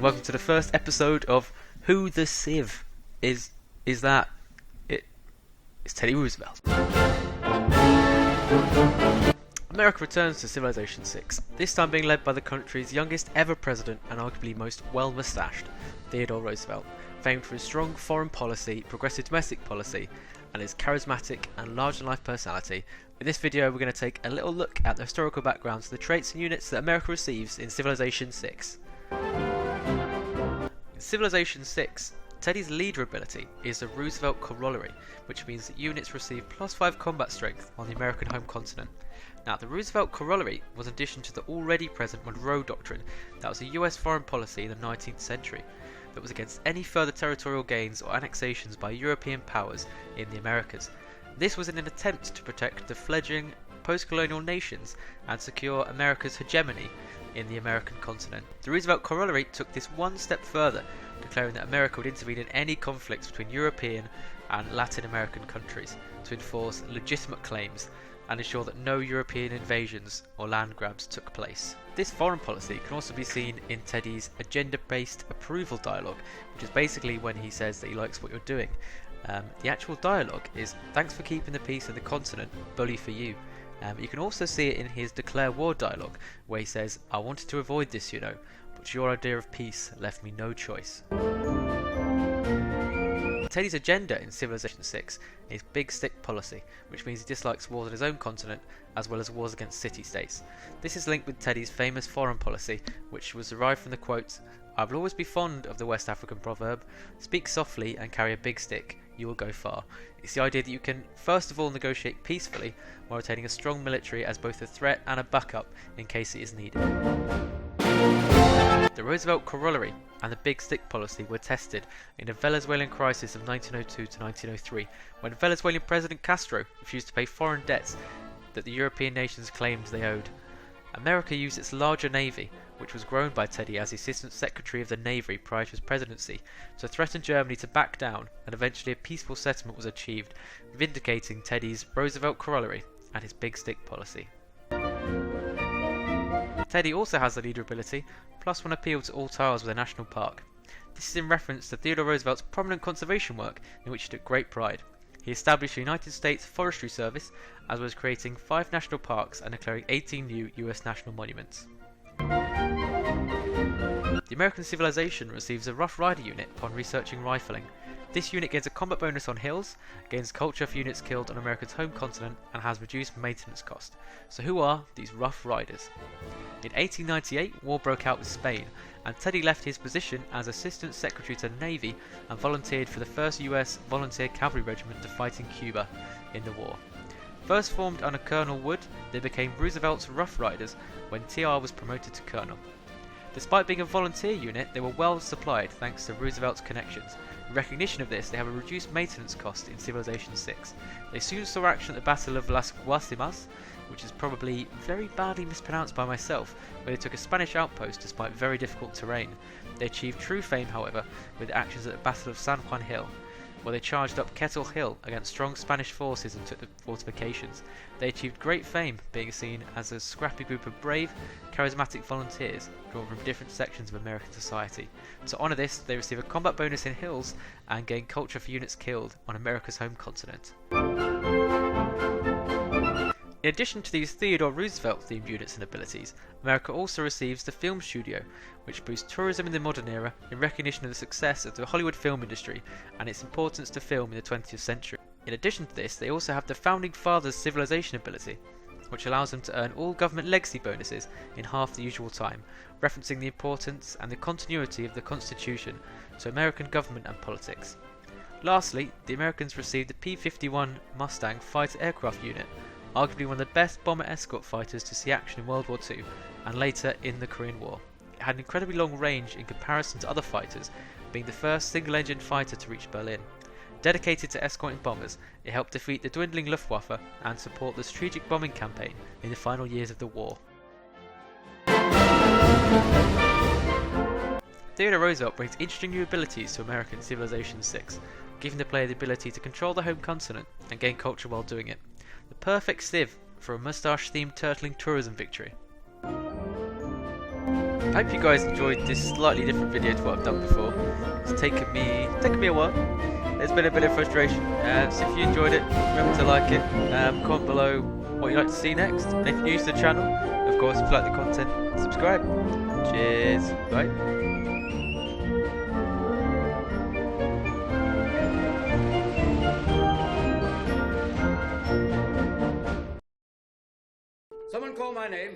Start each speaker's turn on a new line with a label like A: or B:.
A: welcome to the first episode of Who the Civ is that? It's Teddy Roosevelt. America returns to Civilization 6, this time being led by the country's youngest ever president and arguably most well-moustached, Theodore Roosevelt, famed for his strong foreign policy, progressive domestic policy, and his charismatic and larger-than-life personality. In this video we're going to take a little look at the historical backgrounds of the traits and units that America receives in Civilization 6. In Civilization 6, Teddy's leader ability is the Roosevelt COROLLARY, which means that units receive +5 combat strength on the American home continent. Now, the Roosevelt COROLLARY was an addition to the already present Monroe Doctrine that was a US foreign policy in the 19th century that was against any further territorial gains or annexations by European powers in the Americas. This was in an attempt to protect the fledgling post-colonial nations and secure America's hegemony in the American continent. The Roosevelt COROLLARY took this one step further, declaring that America would intervene in any conflicts between European and Latin American countries to enforce legitimate claims and ensure that no European invasions or land grabs took place. This foreign policy can also be seen in Teddy's agenda-based approval dialogue, which is basically when he says that he likes what you're doing. The actual dialogue is, "Thanks for keeping the peace in the continent, bully for you." You can also see it in his declare war dialogue, where he says, "I wanted to avoid this, but your idea of peace left me no choice." Teddy's agenda in Civilization 6 is big stick policy, which means he dislikes wars on his own continent as well as wars against city-states. This is linked with Teddy's famous foreign policy, which was derived from the quote, "I will always be fond of the West African proverb, speak softly and carry a big stick, you will go far." It's the idea that you can first of all negotiate peacefully while retaining a strong military as both a threat and a backup in case it is needed. The Roosevelt COROLLARY and the big stick policy were tested in the Venezuelan crisis of 1902 to 1903, when Venezuelan President Castro refused to pay foreign debts that the European nations claimed they owed. America used its larger navy, which was grown by Teddy as the Assistant Secretary of the Navy prior to his presidency, to threaten Germany to back down, and eventually a peaceful settlement was achieved, vindicating Teddy's Roosevelt COROLLARY and his big stick policy. Teddy also has the leader ability, +1 appeal to all tiles with a national park. This is in reference to Theodore Roosevelt's prominent conservation work, in which he took great pride. He established the United States Forestry Service, as well as creating 5 national parks and declaring 18 new US national monuments. The American civilization receives a Rough Rider unit upon researching rifling. This unit gains a combat bonus on hills, gains culture for units killed on America's home continent, and has reduced maintenance cost. So who are these Rough Riders? In 1898, war broke out with Spain, and Teddy left his position as Assistant Secretary to the Navy and volunteered for the 1st US Volunteer Cavalry Regiment to fight in Cuba in the war. First formed under Colonel Wood, they became Roosevelt's Rough Riders when TR was promoted to Colonel. Despite being a volunteer unit, they were well supplied thanks to Roosevelt's connections. In recognition of this, they have a reduced maintenance cost in Civilization 6. They soon saw action at the Battle of Las Guasimas, which is probably very badly mispronounced by myself, where they took a Spanish outpost despite very difficult terrain. They achieved true fame, however, with actions at the Battle of San Juan Hill, where they charged up Kettle Hill against strong Spanish forces and took the fortifications. They achieved great fame, being seen as a scrappy group of brave, charismatic volunteers drawn from different sections of American society. To honour this, they receive a combat bonus in hills and gain culture for units killed on America's home continent. In addition to these Theodore Roosevelt-themed units and abilities, America also receives the film studio, which boosts tourism in the modern era in recognition of the success of the Hollywood film industry and its importance to film in the 20th century. In addition to this, they also have the Founding Fathers' civilization ability, which allows them to earn all government legacy bonuses in half the usual time, referencing the importance and the continuity of the Constitution to American government and politics. Lastly, the Americans received the P-51 Mustang fighter aircraft unit, arguably one of the best bomber escort fighters to see action in World War II and later in the Korean War. It had an incredibly long range in comparison to other fighters, being the first single-engine fighter to reach Berlin. Dedicated to escorting bombers, it helped defeat the dwindling Luftwaffe and support the strategic bombing campaign in the final years of the war. Theodore Roosevelt brings interesting new abilities to American Civilization 6, giving the player the ability to control the home continent and gain culture while doing it. The perfect civ for a moustache-themed turtling tourism victory. I hope you guys enjoyed this slightly different video to what I've done before. It's taken me a while. There's been a bit of frustration. So if you enjoyed it, remember to like it. Comment below what you'd like to see next. And if you're new to the channel, of course, if you like the content, subscribe. Cheers. Bye.
B: Someone call my name.